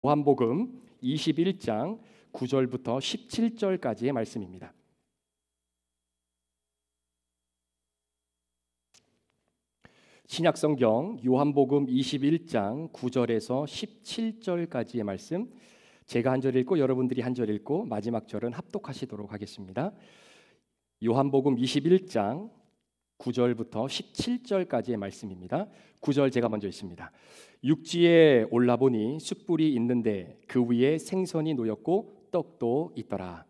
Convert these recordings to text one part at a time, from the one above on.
요한복음 21장 9절부터 17절까지의 말씀입니다. 신약성경 요한복음 21장 9절에서 17절까지의 말씀, 제가 한 절 읽고 여러분들이 한 절 읽고 마지막 절은 합독하시도록 하겠습니다. 요한복음 21장 9절부터 17절까지의 말씀입니다. 9절 제가 먼저 읽습니다. 육지에 올라보니 숯불이 있는데 그 위에 생선이 놓였고 떡도 있더라.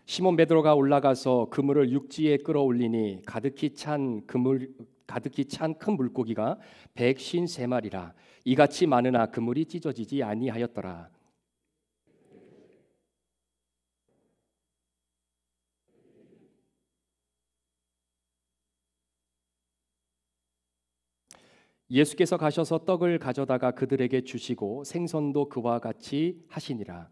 시몬 베드로가 올라가서 그물을 육지에 끌어올리니 가득히 찬 큰 물고기가 153마리라. 이같이 많으나 그물이 찢어지지 아니하였더라. 예수께서 가셔서 떡을 가져다가 그들에게 주시고 생선도 그와 같이 하시니라.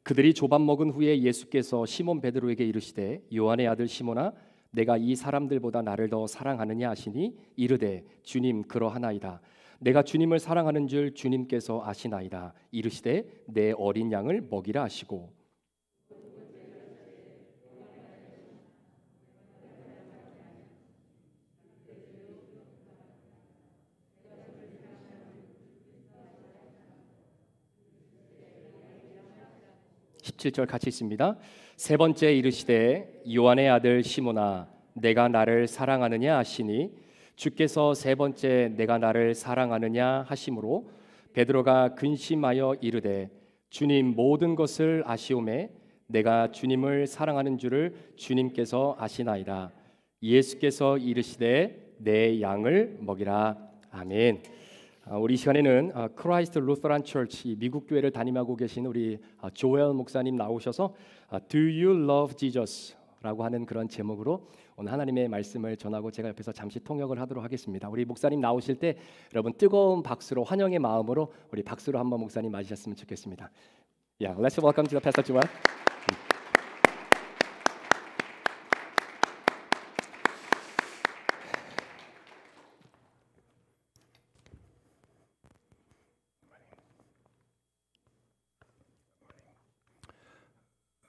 그들이 조밥 먹은 후에 예수께서 시몬 베드로에게 이르시되 요한의 아들 시몬아 내가 이 사람들보다 나를 더 사랑하느냐 하시니 이르되 주님 그러하나이다. 내가 주님을 사랑하는 줄 주님께서 아시나이다. 이르시되 내 어린 양을 먹이라 하시고 17절 같이 있습니다. 세 번째 이르시되 요한의 아들 시몬아 내가 나를 사랑하느냐 하시니 주께서 세 번째 내가 나를 사랑하느냐 하심으로 베드로가 근심하여 이르되 주님 모든 것을 아시오매 내가 주님을 사랑하는 줄을 주님께서 아시나이다. 예수께서 이르시되 내 양을 먹이라. 아멘. 우리 시간에는 크라이스트 루터란 처치 미국 교회를 담임하고 계신 우리 조엘 목사님 나오셔서 Do you love Jesus? 라고 하는 그런 제목으로 오늘 하나님의 말씀을 전하고 제가 옆에서 잠시 통역을 하도록 하겠습니다. 우리 목사님 나오실 때 여러분 뜨거운 박수로 환영의 마음으로 우리 박수로 한번 목사님 맞으셨으면 좋겠습니다. Yeah, let's welcome to the Pastor Joel.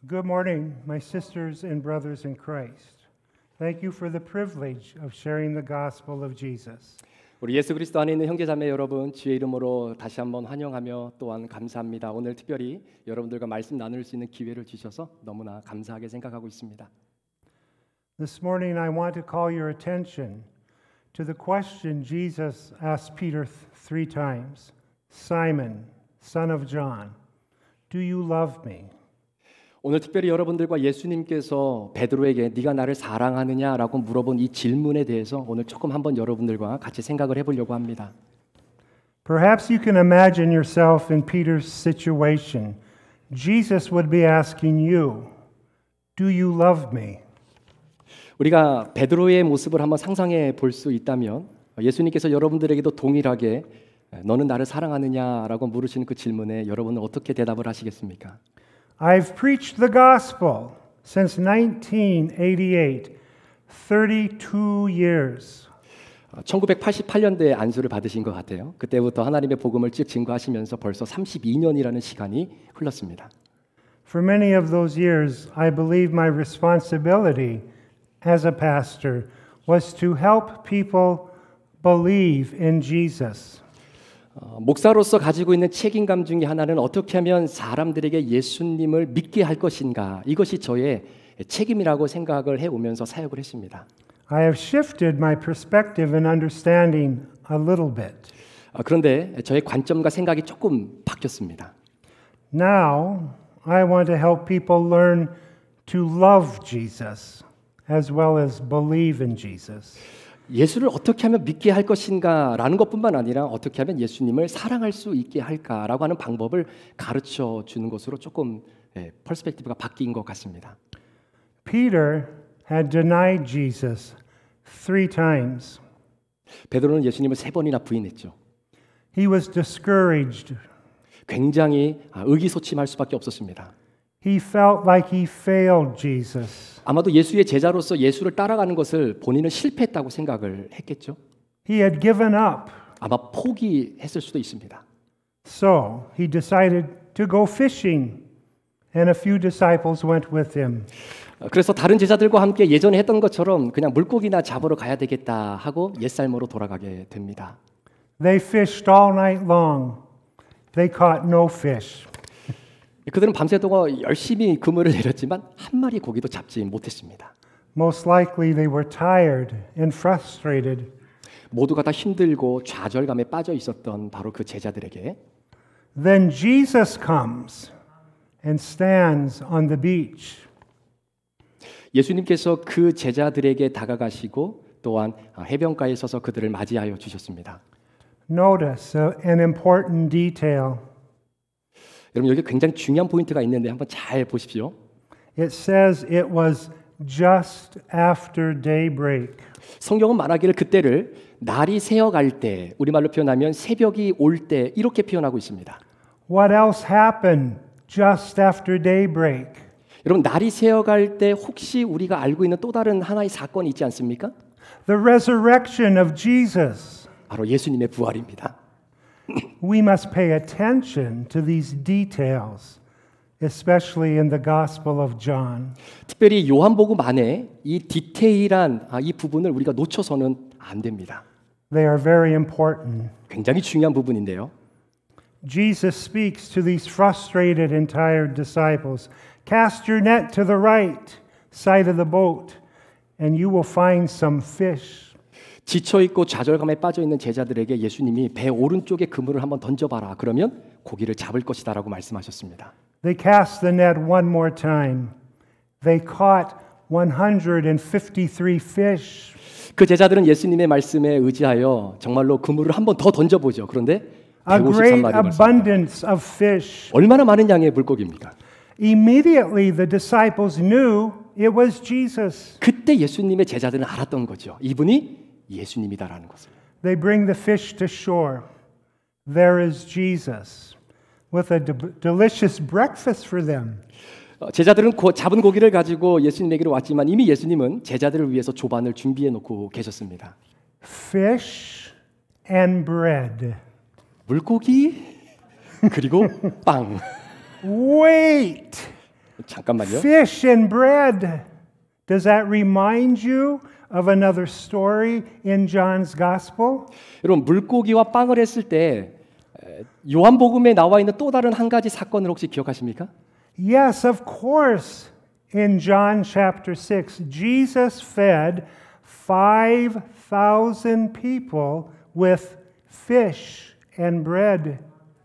Good morning, my sisters and brothers in Christ. Thank you for the privilege of sharing the gospel of Jesus. 우리 예수 그리스도 안에 있는 형제자매 여러분 주의 이름으로 다시 한번 환영하며 또한 감사합니다. 오늘 특별히 여러분들과 말씀 나눌 수 있는 기회를 주셔서 너무나 감사하게 생각하고 있습니다. This morning I want to call your attention to the question Jesus asked Peter three times. Simon, son of John, do you love me? 오늘 특별히 여러분들과 예수님께서 베드로에게 네가 나를 사랑하느냐라고 물어본 이 질문에 대해서 오늘 조금 한번 여러분들과 같이 생각을 해보려고 합니다. Perhaps you can imagine yourself in Peter's situation. Jesus would be asking you, do you love me? 우리가 베드로의 모습을 한번 상상해 볼 수 있다면 예수님께서 여러분들에게도 동일하게 너는 나를 사랑하느냐라고 물으시는 그 질문에 여러분은 어떻게 대답을 하시겠습니까? I've preached the gospel since 1988, 32 years. 1988년도에 안수를 받으신 것 같아요. 그때부터 하나님의 복음을 쭉 증거하시면서 벌써 32년이라는 시간이 흘렀습니다. For many of those years, I believe my responsibility as a pastor was to help people believe in Jesus. 목사로서 가지고 있는 책임감 중에 하나는 어떻게 하면 사람들에게 예수님을 믿게 할 것인가, 이것이 저의 책임이라고 생각을 해오면서 사역을 했습니다. I have shifted my perspective and understanding a little bit. 그런데 저의 관점과 생각이 조금 바뀌었습니다. Now I want to help people learn to love Jesus as well as believe in Jesus. 예수를 어떻게 하면 믿게 할 것인가라는 것뿐만 아니라 어떻게 하면 예수님을 사랑할 수 있게 할까라고 하는 방법을 가르쳐 주는 것으로 조금 퍼스펙티브가 바뀐 것 같습니다. Peter had denied Jesus 3 times. 베드로는 예수님을 3번이나 부인했죠. He was discouraged. 굉장히 의기소침할 수밖에 없었습니다. He felt like he failed Jesus. 아마도 예수의 제자로서 예수를 따라가는 것을 본인은 실패했다고 생각을 했겠죠. He had given up. 아마 포기했을 수도 있습니다. So he decided to go fishing, and a few disciples went with him. 그래서 다른 제자들과 함께 예전에 했던 것처럼 그냥 물고기나 잡으러 가야 되겠다 하고 옛삶으로 돌아가게 됩니다. They fished all night long. They caught no fish. 그들은 밤새도록 열심히 그물을 내렸지만 한 마리 고기도 잡지 못했습니다. Most likely they were tired and frustrated. 모두가 다 힘들고 좌절감에 빠져 있었던 바로 그 제자들에게 Then Jesus comes and stands on the beach. 예수님께서 그 제자들에게 다가가시고 또한 해변가에 서서 그들을 맞이하여 주셨습니다. Notice an important detail. 여러분 여기 굉장히 중요한 포인트가 있는데 한번 잘 보십시오. It says it was just after daybreak. 성경은 말하기를 그때를 날이 새어갈 때, 우리말로 표현하면 새벽이 올 때 이렇게 표현하고 있습니다. What else happened just after daybreak? 여러분 날이 새어갈 때 혹시 우리가 알고 있는 또 다른 하나의 사건이 있지 않습니까? The resurrection of Jesus. 바로 예수님의 부활입니다. We must pay attention to these details, especially in the Gospel of John. 특별히 요한복음 안에 이 디테일한 이 부분을 우리가 놓쳐서는 안 됩니다. They are very important. 굉장히 중요한 부분인데요. Jesus speaks to these frustrated and tired disciples. Cast your net to the right side of the boat, and you will find some fish. 지쳐 있고 좌절감에 빠져 있는 제자들에게 예수님이 배 오른쪽에 그물을 한번 던져봐라. 그러면 고기를 잡을 것이다라고 말씀하셨습니다. They cast the net one more time. They caught 153 fish. 그 제자들은 예수님의 말씀에 의지하여 정말로 그물을 한번 더 던져보죠. 그런데 A great 153마리가 abundance of fish. 얼마나 많은 양의 물고기입니까? Immediately the disciples knew it was Jesus. 그때 예수님의 제자들은 알았던 거죠. 이분이 예수님이다라는 것을. They bring the fish to shore. There is Jesus with a delicious breakfast for them. 제자들은 잡은 고기를 가지고 예수님에게로 왔지만 이미 예수님은 제자들을 위해서 조반을 준비해 놓고 계셨습니다. Fish and bread. 물고기 그리고 빵. Wait. 잠깐만요. Fish and bread. Does that remind you of another story in John's Gospel? 여러분 물고기와 빵을 했을 때 요한복음에 나와 있는 또 다른 한 가지 사건을 혹시 기억하십니까? Yes, of course. In John chapter 6, Jesus fed 5,000 people with fish and bread.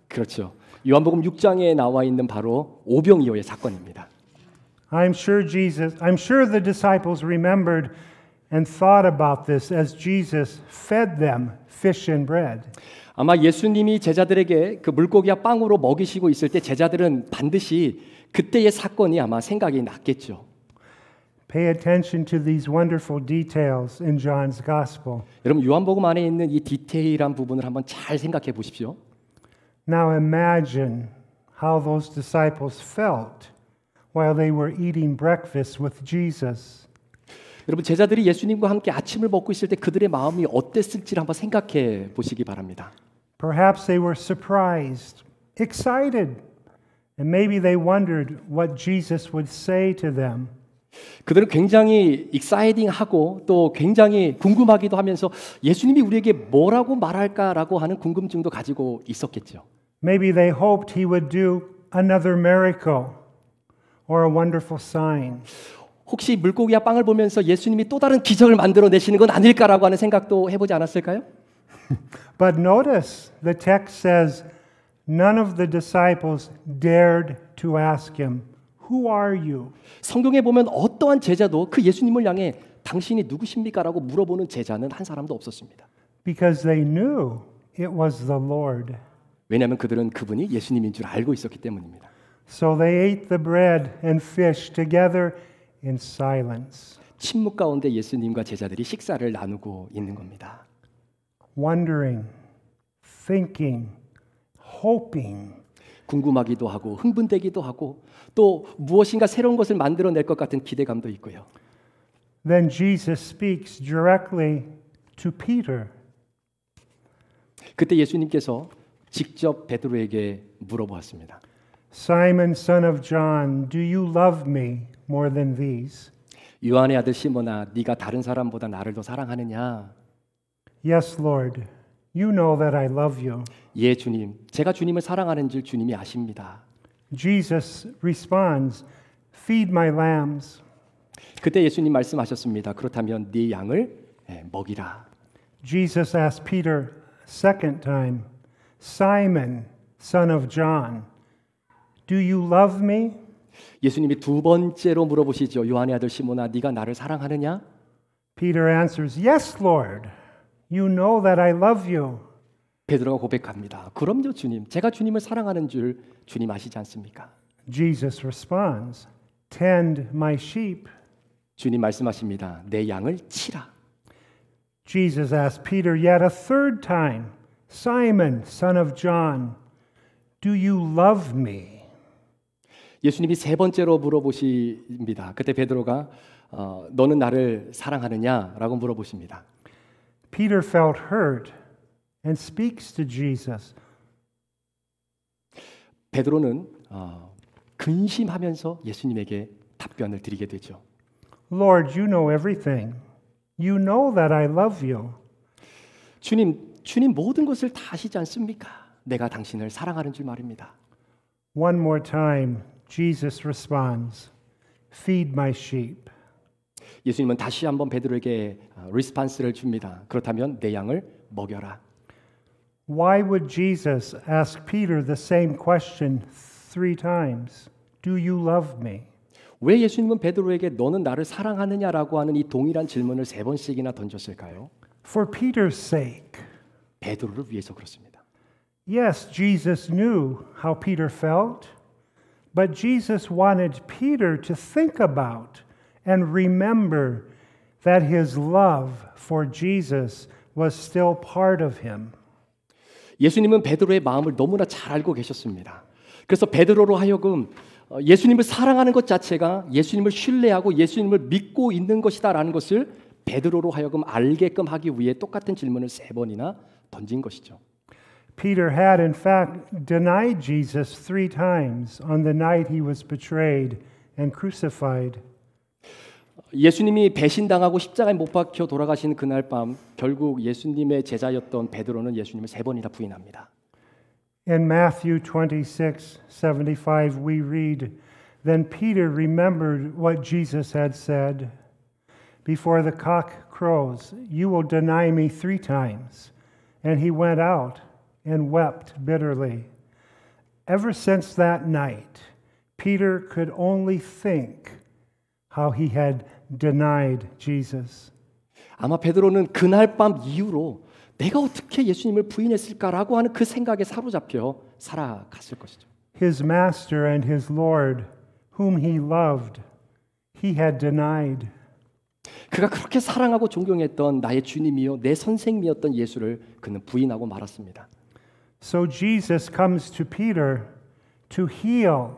그렇죠. 요한복음 6장에 나와 있는 바로 오병이어의 사건입니다. I'm sure the disciples remembered and thought about this as Jesus fed them fish and bread. 아마 예수님이 제자들에게 그 물고기와 빵으로 먹이시고 있을 때 제자들은 반드시 그때의 사건이 아마 생각이 났겠죠. Pay attention to these wonderful details in John's Gospel. 여러분 요한복음 안에 있는 이 디테일한 부분을 한번 잘 생각해 보십시오. Now imagine how those disciples felt while they were eating breakfast with Jesus. 여러분 제자들이 예수님과 함께 아침을 먹고 있을 때 그들의 마음이 어땠을지를 한번 생각해 보시기 바랍니다. Perhaps they were surprised, excited, and maybe they wondered what Jesus would say to them. 그들은 굉장히 익사이딩하고 또 굉장히 궁금하기도 하면서 예수님이 우리에게 뭐라고 말할까라고 하는 궁금증도 가지고 있었겠죠. Maybe they hoped he would do another miracle or a wonderful sign. 혹시 물고기와 빵을 보면서 예수님이 또 다른 기적을 만들어내시는 건 아닐까라고 하는 생각도 해보지 않았을까요? But notice the text says none of the disciples dared to ask him, "Who are you?" 성경에 보면 어떠한 제자도 그 예수님을 향해 당신이 누구십니까라고 물어보는 제자는 한 사람도 없었습니다. Because they knew it was the Lord. 왜냐하면 그들은 그분이 예수님인 줄 알고 있었기 때문입니다. So they ate the bread and fish together in silence. 침묵 가운데 예수님과 제자들이 식사를 나누고 있는 겁니다. Wondering, thinking, hoping. 궁금하기도 하고 흥분되기도 하고 또 무엇인가 새로운 것을 만들어낼 것 같은 기대감도 있고요. Then Jesus speaks directly to Peter. 그때 예수님께서 직접 베드로에게 물어보았습니다. Simon, son of John, do you love me more than these? 요한의 아들 시몬아, 네가 다른 사람보다 나를 더 사랑하느냐? Yes, Lord. You know that I love you. 예, 주님. 제가 주님을 사랑하는 줄 주님이 아십니다. Jesus responds, Feed my lambs. 그때 예수님 말씀하셨습니다. 그렇다면 네 양을 먹이라. Jesus asked Peter second time, Simon, son of John, do you love me? 예수님이 두 번째로 물어보시죠. 요한의 아들 시몬아, 네가 나를 사랑하느냐? Peter answers, Yes, Lord. You know that I love you. 베드로가 고백합니다. 그럼요, 주님. 제가 주님을 사랑하는 줄 주님 아시지 않습니까? Jesus responds, Tend my sheep. 주님 말씀하십니다. 내 양을 치라. Jesus asked Peter yet a third time, Simon, son of John, do you love me? 예수님이 세 번째로 물어보십니다. 그때 베드로가 너는 나를 사랑하느냐라고 물어보십니다. Peter felt hurt and speaks to Jesus. 베드로는 근심하면서 예수님에게 답변을 드리게 되죠. Lord, you know everything. You know that I love you. 주님 모든 것을 다 아시지 않습니까? 내가 당신을 사랑하는 줄 말입니다. One more time, Jesus responds, Feed my sheep. 예수님은 다시 한번 베드로에게 리스판스를 줍니다. 그렇다면 내 양을 먹여라. Why would Jesus ask Peter the same question 3 times? Do you love me? 왜 예수님은 베드로에게 너는 나를 사랑하느냐라고 하는 이 동일한 질문을 세 번씩이나 던졌을까요? For Peter's sake. 베드로를 위해서 그렇습니다. Yes, Jesus knew how Peter felt, but Jesus wanted Peter to think about and remember that his love for Jesus was still part of him. 예수님은 베드로의 마음을 너무나 잘 알고 계셨습니다. 그래서 베드로로 하여금 예수님을 사랑하는 것 자체가 예수님을 신뢰하고 예수님을 믿고 있는 것이다라는 것을 베드로로 하여금 알게끔 하기 위해 똑같은 질문을 세 번이나 던진 것이죠. Peter had in fact denied Jesus 3 times on the night he was betrayed and crucified. 예수님이 배신당하고 십자가에 못 박혀 돌아가신 그날 밤 결국 예수님의 제자였던 베드로는 예수님을 세 번이나 부인합니다. In Matthew 26:75 we read, Then Peter remembered what Jesus had said, Before the cock crows, you will deny me 3 times. And he went out and wept bitterly. Ever since that night, Peter could only think how he had denied Jesus. 아마 베드로는 그날 밤 이후로 내가 어떻게 예수님을 부인했을까라고 하는 그 생각에 사로잡혀 살아갔을 것이죠. His master and his Lord, whom he loved, he had denied. 그가 그렇게 사랑하고 존경했던 나의 주님이요 내 선생님이었던 예수를 그는 부인하고 말았습니다. So Jesus comes to Peter to heal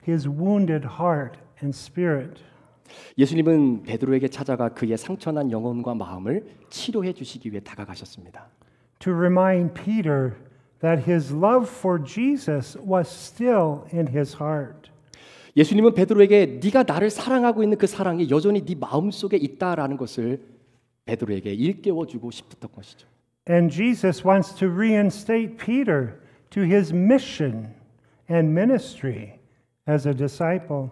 his wounded heart and spirit. 예수님은 베드로에게 찾아가 그의 상처난 영혼과 마음을 치료해 주시기 위해 다가가셨습니다. To remind Peter that his love for Jesus was still in his heart. 예수님은 베드로에게 네가 나를 사랑하고 있는 그 사랑이 여전히 네 마음속에 있다라는 것을 베드로에게 일깨워 주고 싶었던 것이죠. And Jesus wants to reinstate Peter to his mission and ministry as a disciple.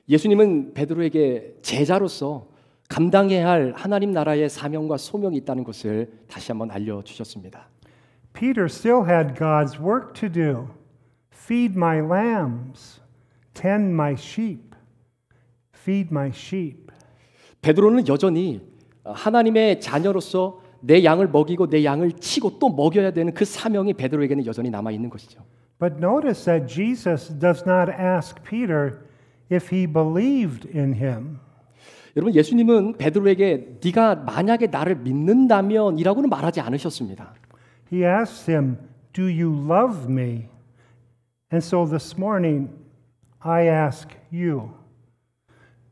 예수님은 베드로에게 제자로서 감당해야 할 하나님 나라의 사명과 소명이 있다는 것을 다시 한번 알려 주셨습니다. Peter still had God's work to do. Feed my lambs, tend my sheep. Feed my sheep. 베드로는 여전히 하나님의 자녀로서 내 양을 먹이고 내 양을 치고 또 먹여야 되는 그 사명이 베드로에게는 여전히 남아 있는 것이죠. But notice that Jesus does not ask Peter if he believed in him. 여러분 예수님은 베드로에게 네가 만약에 나를 믿는다면이라고는 말하지 않으셨습니다. He asks him, "Do you love me?" And so this morning, I ask you,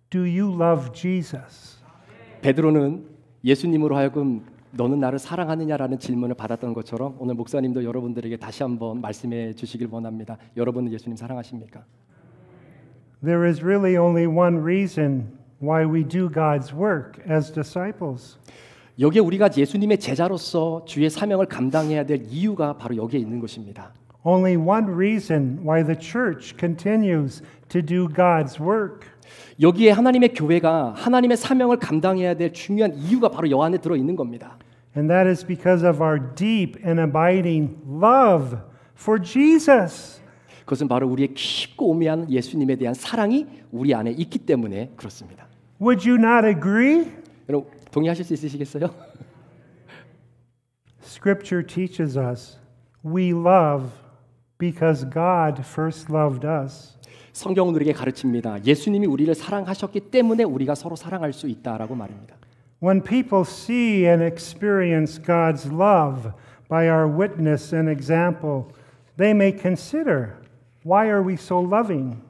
do you love Jesus? 베드로는 예수님으로 하여금 너는 나를 사랑하느냐라는 질문을 받았던 것처럼 오늘 목사님도 여러분들에게 다시 한번 말씀해 주시길 원합니다. 여러분은 예수님 사랑하십니까? There is really only one reason why we do God's work as disciples. 여기에 우리가 예수님의 제자로서 주의 사명을 감당해야 될 이유가 바로 여기에 있는 것입니다. Only one reason why the church continues to do God's work. 여기에 하나님의 교회가 하나님의 사명을 감당해야 될 중요한 이유가 바로 여 안에 들어 있는 겁니다. And that is because of our deep and abiding love for Jesus. 그것은 바로 우리의 깊고 오묘한 예수님에 대한 사랑이 우리 안에 있기 때문에 그렇습니다. Would you not agree? 여러분 동의하실 수 있으시겠어요? Scripture teaches us we love because God first loved us. 성경은 우리에게 가르칩니다. 예수님이 우리를 사랑하셨기 때문에 우리가 서로 사랑할 수 있다라고 말입니다. When people see and experience God's love by our witness and example, they may consider, why are we so loving?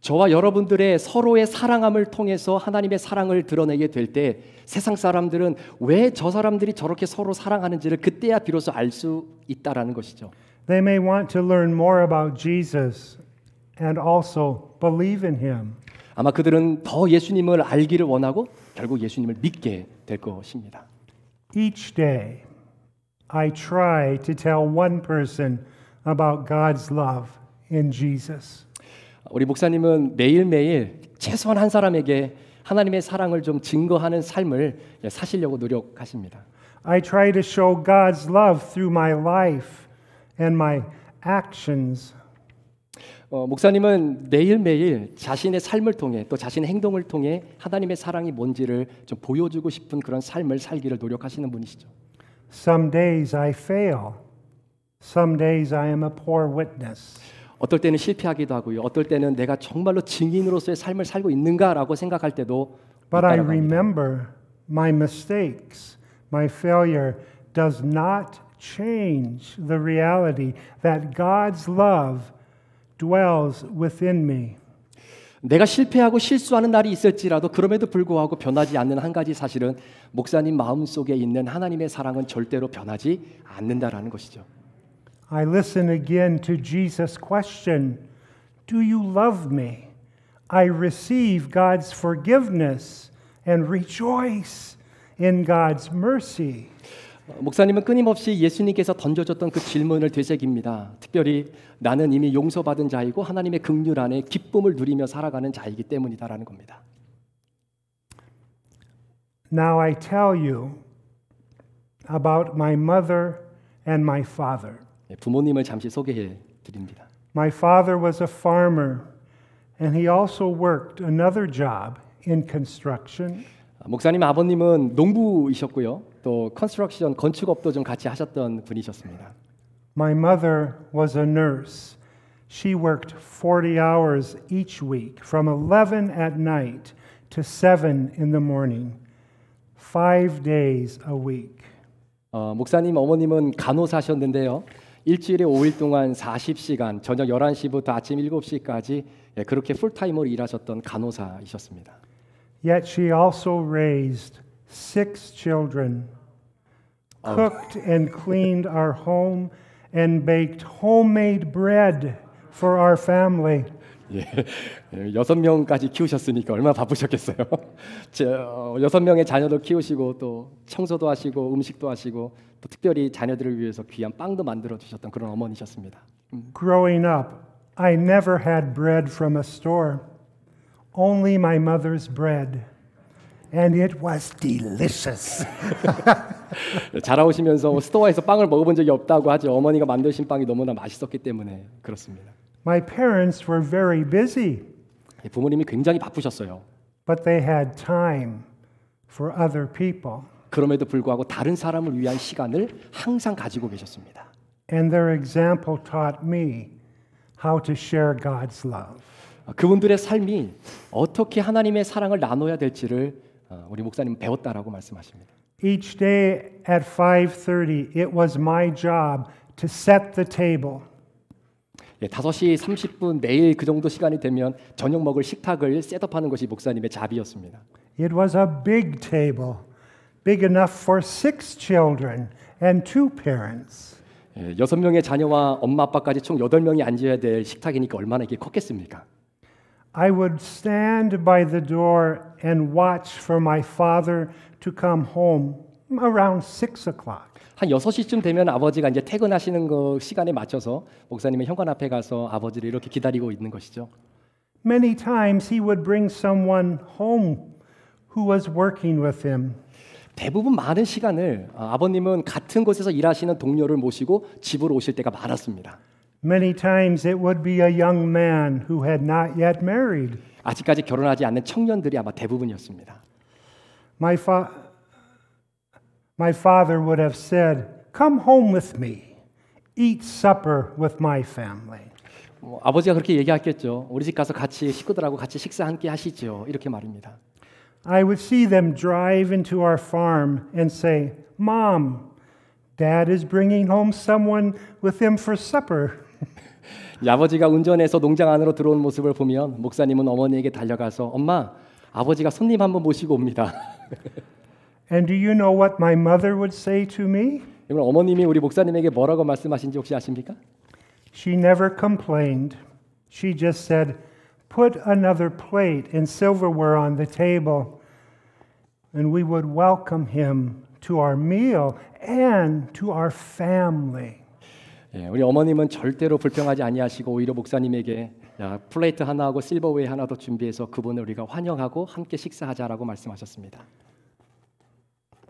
저와 여러분들의 서로의 사랑함을 통해서 하나님의 사랑을 드러내게 될 때 세상 사람들은 왜 저 사람들이 저렇게 서로 사랑하는지를 그때야 비로소 알 수 있다라는 것이죠. They may want to learn more about Jesus and also believe in him. 아마 그들은 더 예수님을 알기를 원하고 결국 예수님을 믿게 될 것입니다. Each day, I try to tell one person about God's love in Jesus. 우리 목사님은 매일매일 최소한 한 사람에게 하나님의 사랑을 좀 증거하는 삶을 사시려고 노력하십니다. I try to show God's love through my life and my actions. 목사님은 매일매일 자신의 삶을 통해 또 자신의 행동을 통해 하나님의 사랑이 뭔지를 좀 보여주고 싶은 그런 삶을 살기를 노력하시는 분이시죠. Some days I fail. Some days I am a poor witness. 어떨 때는 실패하기도 하고요. 어떨 때는 내가 정말로 증인으로서의 삶을 살고 있는가라고 생각할 때도 But I 있다라고 합니다. remember my mistakes. My failure does not change the reality that God's love dwells within me. 내가 실패하고 실수하는 날이 있을지라도 그럼에도 불구하고 변하지 않는 한 가지 사실은 목사님 마음속에 있는 하나님의 사랑은 절대로 변하지 않는다라는 것이죠. I listen again to Jesus' question, do you love me? I receive God's forgiveness and rejoice in God's mercy. 목사님은 끊임없이 예수님께서 던져줬던 그 질문을 되새깁니다. 특별히 나는 이미 용서받은 자이고 하나님의 긍휼 안에 기쁨을 누리며 살아가는 자이기 때문이다라는 겁니다. Now I tell you about my mother and my father. 부모님을 잠시 소개해 드립니다. My father was a farmer and he also worked another job in construction. 목사님 아버님은 농부이셨고요. 또 컨스트럭션 건축업도 좀 같이 하셨던 분이셨습니다. My mother was a nurse. She worked 40 hours each week from 11 at night to 7 in the morning, 5 days a week. 목사님 어머님은 간호사셨는데요. 일주일에 5일 동안 40시간, 저녁 11시부터 아침 7시까지 그렇게 풀타임으로 일하셨던 간호사이셨습니다. Yet she also raised 6 children, cooked and cleaned our home, and baked homemade bread for our family. 예, 6명까지 키우셨으니까 얼마나 바쁘셨겠어요. 6명의 자녀들 키우시고 또 청소도 하시고 음식도 하시고 또 특별히 자녀들을 위해서 귀한 빵도 만들어 주셨던 그런 어머니셨습니다. Growing up, I never had bread from a store, only my mother's bread, and it was delicious. 자라오시면서 스토어에서 빵을 먹어본 적이 없다고 하죠. 어머니가 만드신 빵이 너무나 맛있었기 때문에 그렇습니다. My parents were very busy, 부모님이 굉장히 바쁘셨어요. but they had time for other people. 그럼에도 불구하고 다른 사람을 위한 시간을 항상 가지고 계셨습니다. And their example taught me how to share God's love. 그분들의 삶이 어떻게 하나님의 사랑을 나눠야 될지를 우리 목사님 배웠다라고 말씀하십니다. Each day at 5:30, it was my job to set the table. 5시 30분 매일 그 정도 시간이 되면 저녁 먹을 식탁을 셋업하는 것이 목사님의 자비였습니다. It was a big table, big enough for 6 children and 2 parents. 6명의 자녀와 엄마 아빠까지 총 8명이 앉아야 될 식탁이니까 얼마나 이게 컸겠습니까? I would stand by the door and watch for my father to come home around 6 o'clock. 한 6시쯤 되면 아버지가 이제 퇴근하시는 그 시간에 맞춰서 목사님의 현관 앞에 가서 아버지를 이렇게 기다리고 있는 것이죠. Many times he would bring someone home who was working with him. 대부분 많은 시간을 아버님은 같은 곳에서 일하시는 동료를 모시고 집으로 오실 때가 많았습니다. Many times it would be a young man who had not yet married. 아직까지 결혼하지 않는 청년들이 아마 대부분이었습니다. My father would have said, "Come home with me. Eat supper with my family." 아버지가 그렇게 얘기했겠죠. 우리 집 가서 같이 식구들하고 같이 식사 함께 하시죠. 이렇게 말입니다. I would see them drive into our farm and say, "Mom, Dad is bringing home someone with him for supper." 아버지가 운전해서 농장 안으로 들어온 모습을 보면 목사님은 어머니에게 달려가서 엄마, 아버지가 손님 한 번 모시고 옵니다. And do you know what my mother would say to me? 여러분 어머님이 우리 목사님에게 뭐라고 말씀하신지 혹시 아십니까? She never complained. She just said, "Put another plate and silverware on the table." And we would welcome him to our meal and to our family. 우리 어머님은 절대로 불평하지 아니하시고 오히려 목사님에게 플레이트 하나하고 실버웨이 하나 더 준비해서 그분을 우리가 환영하고 함께 식사하자라고 말씀하셨습니다.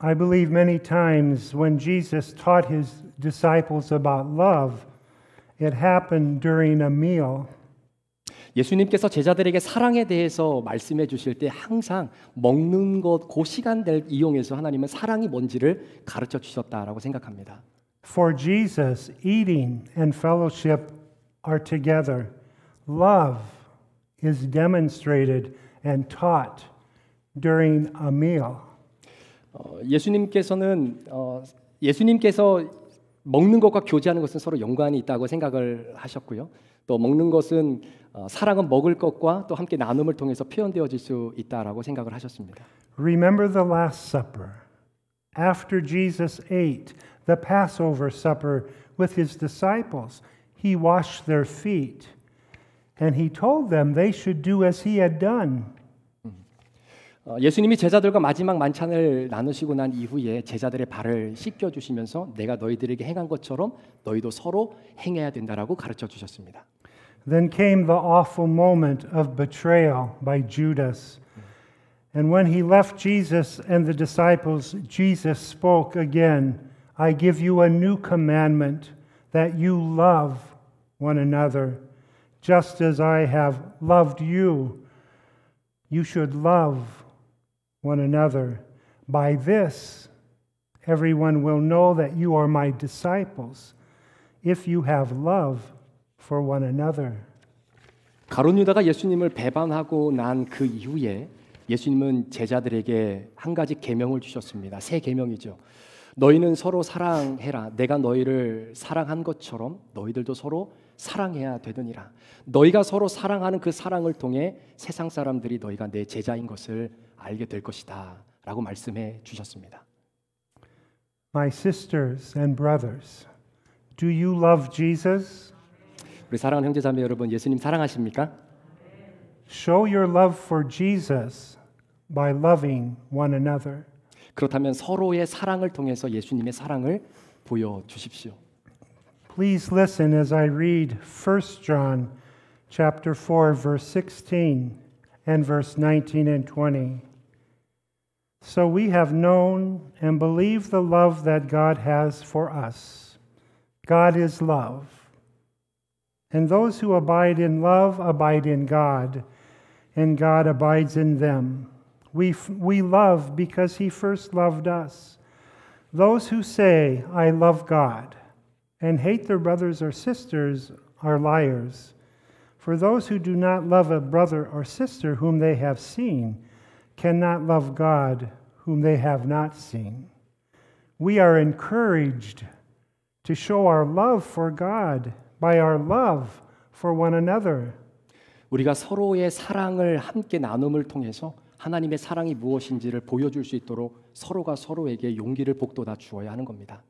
I believe many times when Jesus taught his disciples about love, it happened during a meal. 예수님께서 제자들에게 사랑에 대해서 말씀해 주실 때 항상 먹는 것, 그 시간들 이용해서 하나님은 사랑이 뭔지를 가르쳐 주셨다라고 생각합니다. For Jesus, eating and fellowship are together. Love is demonstrated and taught during a meal. 예수님께서 먹는 것과 교제하는 것은 서로 연관이 있다고 생각을 하셨고요. 또 먹는 것은 사랑은 먹을 것과 또 함께 나눔을 통해서 표현되어질 수 있다라고 생각을 하셨습니다. Remember the Last Supper. After Jesus ate the Passover supper with his disciples, he washed their feet, and he told them they should do as he had done. 예수님이 제자들과 마지막 만찬을 나누시고 난 이후에 제자들의 발을 씻겨 주시면서 내가 너희들에게 행한 것처럼 너희도 서로 행해야 된다라고 가르쳐 주셨습니다. Then came the awful moment of betrayal by Judas. And when he left Jesus and the disciples, Jesus spoke again, "I give you a new commandment, that you love one another. Just as I have loved you, you should love one another. By this, everyone will know that you are my disciples, if you have love for one another." 가룟 유다가 예수님을 배반하고 난 그 이후에 예수님은 제자들에게 한 가지 계명을 주셨습니다. 새 계명이죠. 너희는 서로 사랑해라. 내가 너희를 사랑한 것처럼 너희들도 서로 사랑해야 되느니라. 너희가 서로 사랑하는 그 사랑을 통해 세상 사람들이 너희가 내 제자인 것을 알게 될 것이다 라고 말씀해 주셨습니다. My sisters and brothers, do you love Jesus? 우리 사랑하는 형제자매 여러분, 예수님 사랑하십니까? Show your love for Jesus by loving one another. 그렇다면 서로의 사랑을 통해서 예수님의 사랑을 보여주십시오. Please listen as I read 1 John chapter 4 verse 16 and verse 19 and 20. So we have known and believed the love that God has for us. God is love. And those who abide in love abide in God, and God abides in them. We love because he first loved us. Those who say, "I love God," and hate their brothers or sisters are liars. For those who do not love a brother or sister whom they have seen cannot love God whom they have not seen. We are encouraged to show our love for God by our love for one another. 우리가 서로의 사랑을 함께 나눔을 통해서 하나님의 사랑이 무엇인지를 보여줄 수 있도록 서로가 서로에게 용기를 북돋아 주어야 하는 겁니다.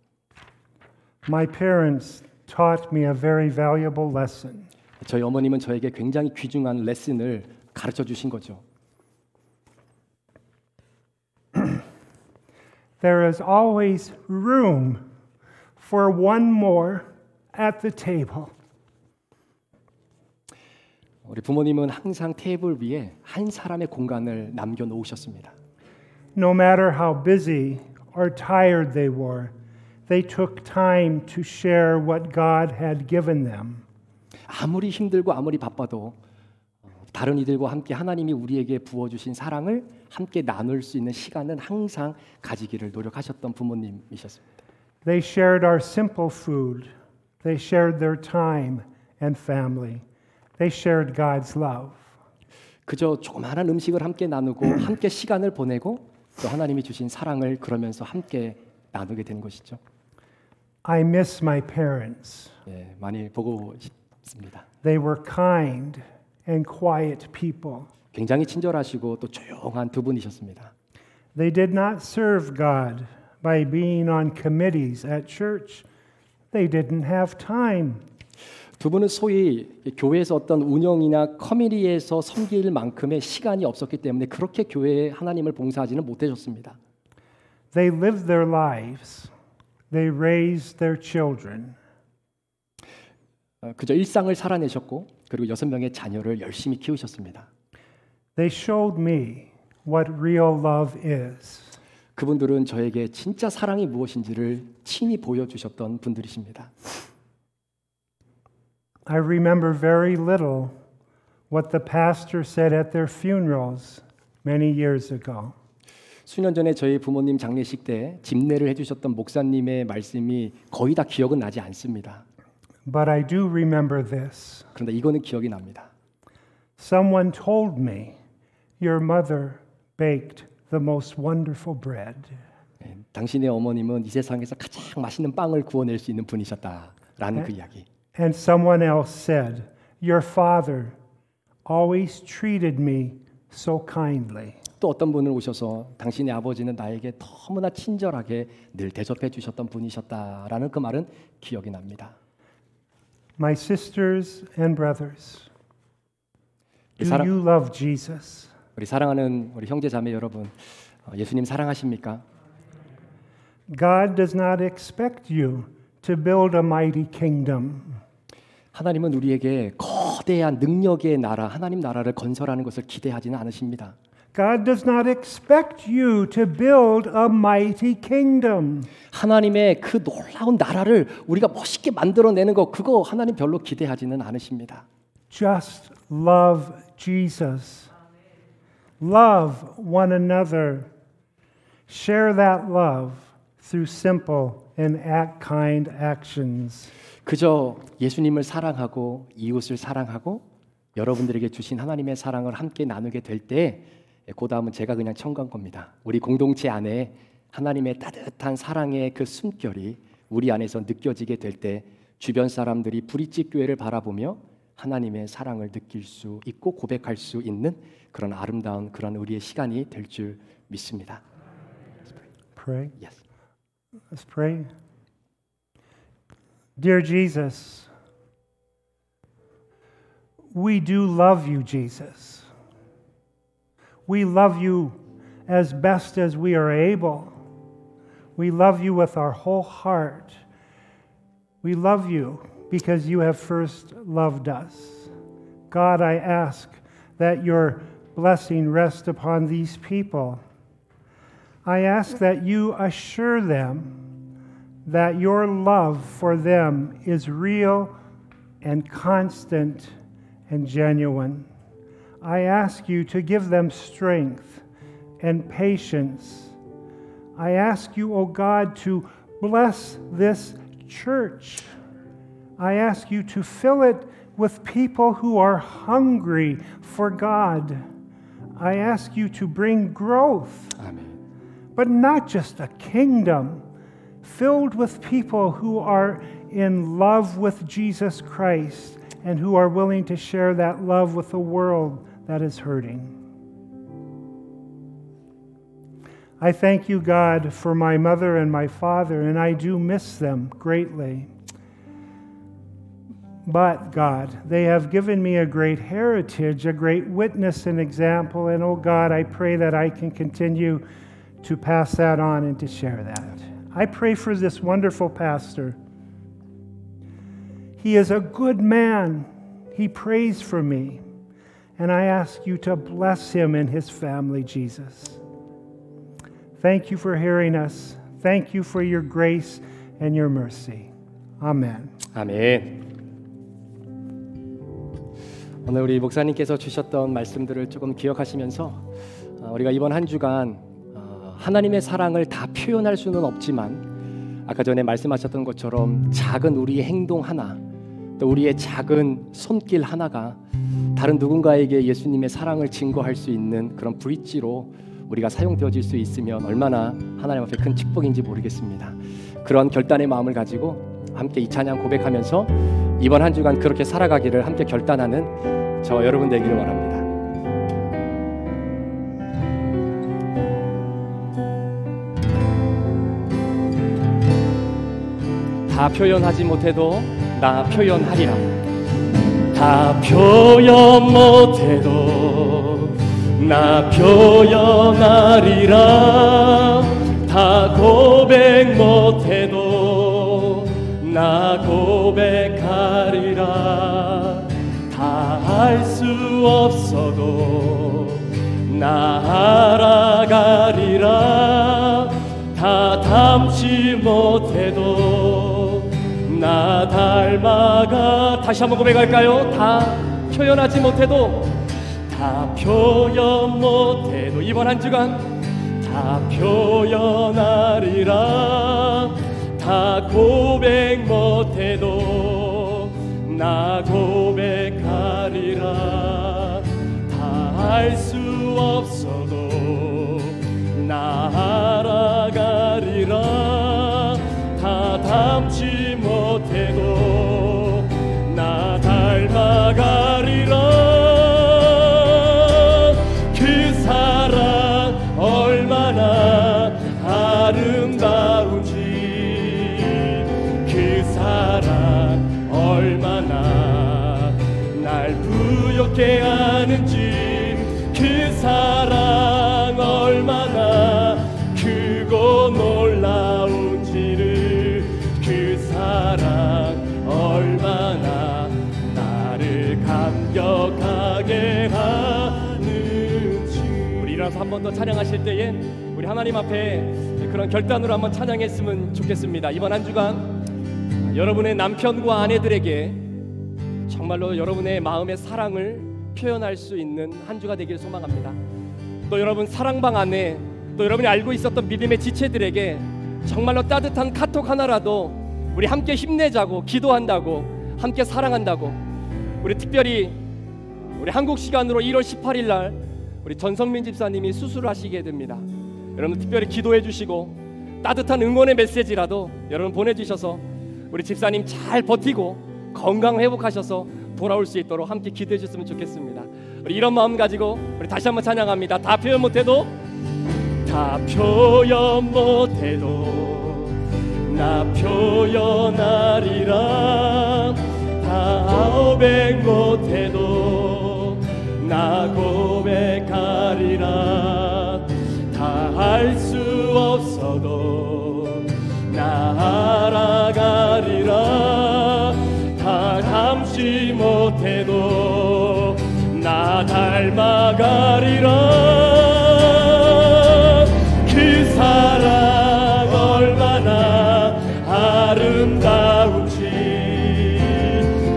My parents taught me a very valuable lesson. 저희 어머님은 저에게 굉장히 귀중한 레슨을 가르쳐 주신 거죠. There is always room for one more at the table. 우리 부모님은 항상 테이블 위에 한 사람의 공간을 남겨 놓으셨습니다. No matter how busy or tired they were, they took time to share what God had given them. 아무리 힘들고 아무리 바빠도 다른 이들과 함께 하나님이 우리에게 부어주신 사랑을 함께 나눌 수 있는 시간은 항상 가지기를 노력하셨던 부모님이셨습니다. They shared our simple food. They shared their time and family. They shared God's love. 그저 조그마한 음식을 함께 나누고 함께 시간을 보내고 또 하나님이 주신 사랑을 그러면서 함께 나누게 되는 것이죠. I miss my parents. 예, 많이 보고 싶습니다. They were kind and quiet people. 굉장히 친절하시고 또 조용한 두 분이셨습니다. They did not serve God by being on committees at church. They didn't have time. 두 분은 소위 교회에서 어떤 운영이나 커뮤니티에서 섬길 만큼의 시간이 없었기 때문에 그렇게 교회에 하나님을 봉사하지는 못하셨습니다. They lived their lives. They raised their children. 그저 일상을 살아내셨고 그리고 6명의 자녀를 열심히 키우셨습니다. They showed me what real love is. 그분들은 저에게 진짜 사랑이 무엇인지를 친히 보여주셨던 분들이십니다. I remember very little what the pastor said at their funerals many years ago. 수년 전에 저희 부모님 장례식 때 집례를 해주셨던 목사님의 말씀이 거의 다 기억은 나지 않습니다. But I do remember this. 그런데 이거는 기억이 납니다. Someone told me, your mother baked the most wonderful bread. 당신의 어머님은 이 세상에서 가장 맛있는 빵을 구워낼 수 있는 분이셨다라는 그 이야기. And someone else said, your father always treated me so kindly. 또 어떤 분을 오셔서 당신의 아버지는 나에게 너무나 친절하게 늘 대접해 주셨던 분이셨다라는 그 말은 기억이 납니다. My sisters and brothers, do 사랑- you love Jesus? 우리 사랑하는 우리 형제 자매 여러분, 예수님 사랑하십니까? God does not expect you to build a mighty kingdom. 하나님은 우리에게 거대한 능력의 나라, 하나님 나라를 건설하는 것을 기대하지는 않으십니다. God does not expect you to build a mighty kingdom. 하나님의 그 놀라운 나라를 우리가 멋있게 만들어내는 거 그거 하나님 별로 기대하지는 않으십니다. Just love Jesus. Love one another. Share that love through simple and kind actions. 그저 예수님을 사랑하고 이웃을 사랑하고 여러분들에게 주신 하나님의 사랑을 함께 나누게 될 때 그 다음은 제가 그냥 첨가한 겁니다. 우리 공동체 안에 하나님의 따뜻한 사랑의 그 숨결이 우리 안에서 느껴지게 될 때 주변 사람들이 브릿지 교회를 바라보며 하나님의 사랑을 느낄 수 있고 고백할 수 있는 그런 아름다운 그런 우리의 시간이 될 줄 믿습니다. Pray. Yes. Let's pray. Dear Jesus, we do love you, Jesus. We love you as best as we are able. We love you with our whole heart. We love you because you have first loved us. God, I ask that your blessing rest upon these people. I ask that you assure them that your love for them is real and constant and genuine. I ask you to give them strength and patience. I ask you, O God, to bless this church. I ask you to fill it with people who are hungry for God. I ask you to bring growth, 아멘. but not just a kingdom, filled with people who are in love with Jesus Christ and who are willing to share that love with a world that is hurting. I thank you, God, for my mother and my father, and I do miss them greatly. But, God, they have given me a great heritage, a great witness and example, and, oh God, I pray that I can continue to pass that on and to share that. I pray for this wonderful pastor. He is a good man. He prays for me, and I ask you to bless him and his family, Jesus. Thank you for hearing us. Thank you for your grace and your mercy. Amen. 아멘. 오늘 우리 목사님께서 주셨던 말씀들을 조금 기억하시면서 우리가 이번 한 주간 하나님의 사랑을 다 표현할 수는 없지만 아까 전에 말씀하셨던 것처럼 작은 우리의 행동 하나, 또 우리의 작은 손길 하나가 다른 누군가에게 예수님의 사랑을 증거할 수 있는 그런 브릿지로 우리가 사용되어질 수 있으면 얼마나 하나님 앞에 큰 축복인지 모르겠습니다. 그런 결단의 마음을 가지고 함께 이 찬양 고백하면서 이번 한 주간 그렇게 살아가기를 함께 결단하는 저와 여러분 되기를 원합니다. 다 표현하지 못해도 나 표현하리라. 다 표현 못해도 나 표현하리라. 다 고백 못해도 나 고백하리라. 다 할 수 없어도 나 알아가리라. 다 닮지 못해도 나 닮아가. 다시 한번 고백할까요? 다 표현하지 못해도 다 표현 못해도 이번 한 주간 다 표현하리라. 다 고백 못해도 나 고백하리라. 다 할 수 없어도 나 알아가리라. 다 닮지 못해도 나 닮아가리라. 그 사랑 얼마나 아름다운지, 그 사랑 얼마나 날 부욕해 하는지, 그 사랑 얼마나 크고 놀라운지를, 그 사랑 얼마나 나를 감격하게 하는지. 우리 일어나서 한 번 더 찬양하실 때에 우리 하나님 앞에 그런 결단으로 한번 찬양했으면 좋겠습니다. 이번 한 주간 여러분의 남편과 아내들에게 정말로 여러분의 마음의 사랑을 표현할 수 있는 한 주가 되기를 소망합니다. 또 여러분 사랑방 안에 또 여러분이 알고 있었던 믿음의 지체들에게 정말로 따뜻한 카톡 하나라도 우리 함께 힘내자고, 기도한다고, 함께 사랑한다고. 우리 특별히 우리 한국 시간으로 1월 18일 날 우리 전성민 집사님이 수술하시게 됩니다. 여러분 특별히 기도해 주시고 따뜻한 응원의 메시지라도 여러분 보내주셔서 우리 집사님 잘 버티고 건강 회복하셔서 돌아올 수 있도록 함께 기도해 주셨으면 좋겠습니다. 우리 이런 마음 가지고 우리 다시 한번 찬양합니다. 다 표현 못해도 다 표현 못해도 나 표현하리라. 다 고백 못해도 나 고백하리라. 다 할 수 없어도 나 알아가리라. 다 닮지 못해도 나 닮아가리라. 그 사랑 얼마나 아름다운지,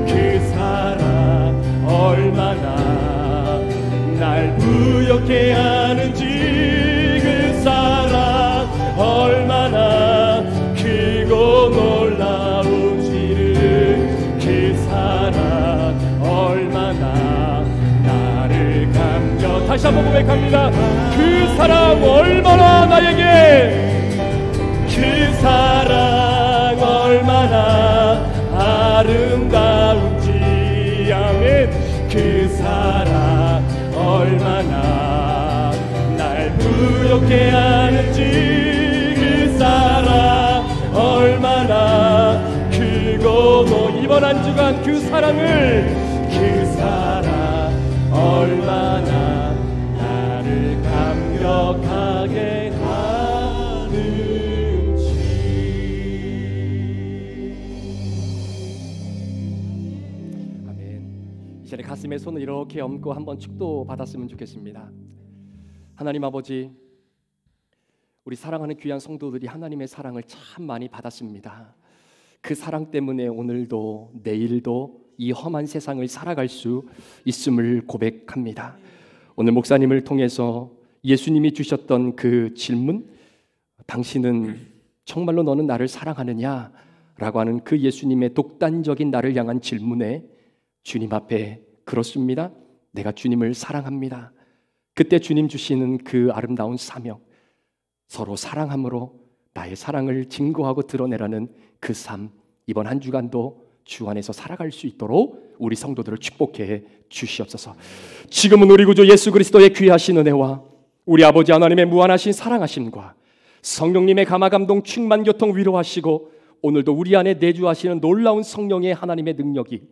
그 사랑 얼마나 날 부욕해 하는지, 그 사랑 얼마나 크고 놀라운지를, 그 사랑 얼마나 나를 감겨. 다시 한번 고백합니다. 그 사랑 얼마나 나에게, 그 사랑 얼마나 아름다운지, 함께하는지 그 사랑 얼마나 크고 이번 한 주간 그 사랑을 그 사랑 얼마나 나를 감격하게 하는지. 아멘. 이제 가슴에 손을 이렇게 얹고 한번 축도 받았으면 좋겠습니다. 하나님 아버지, 우리 사랑하는 귀한 성도들이 하나님의 사랑을 참 많이 받았습니다. 그 사랑 때문에 오늘도 내일도 이 험한 세상을 살아갈 수 있음을 고백합니다. 오늘 목사님을 통해서 예수님이 주셨던 그 질문, 당신은 정말로 너는 나를 사랑하느냐? 라고 하는 그 예수님의 독단적인 나를 향한 질문에 주님 앞에 그렇습니다. 내가 주님을 사랑합니다. 그때 주님 주시는 그 아름다운 사명, 서로 사랑함으로 나의 사랑을 증거하고 드러내라는 그 삶, 이번 한 주간도 주 안에서 살아갈 수 있도록 우리 성도들을 축복해 주시옵소서. 지금은 우리 구주 예수 그리스도의 귀하신 은혜와 우리 아버지 하나님의 무한하신 사랑하심과 성령님의 감화감동 충만 교통 위로하시고 오늘도 우리 안에 내주하시는 놀라운 성령의 하나님의 능력이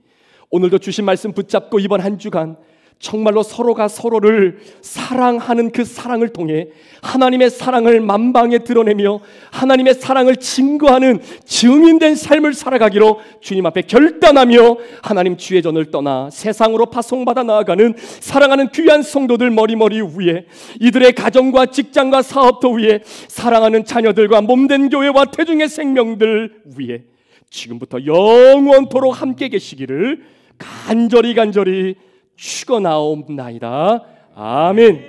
오늘도 주신 말씀 붙잡고 이번 한 주간 정말로 서로가 서로를 사랑하는 그 사랑을 통해 하나님의 사랑을 만방에 드러내며 하나님의 사랑을 증거하는 증인된 삶을 살아가기로 주님 앞에 결단하며 하나님 주의 전을 떠나 세상으로 파송받아 나아가는 사랑하는 귀한 성도들 머리머리 위에 이들의 가정과 직장과 사업터 위에 사랑하는 자녀들과 몸된 교회와 태중의 생명들 위에 지금부터 영원토록 함께 계시기를 간절히 축원하옵나이다. 아멘.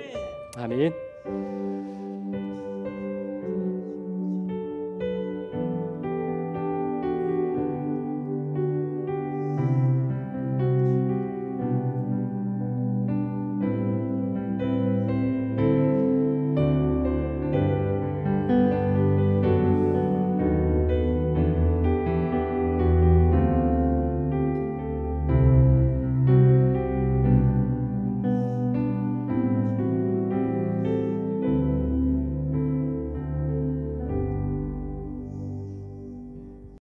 아멘.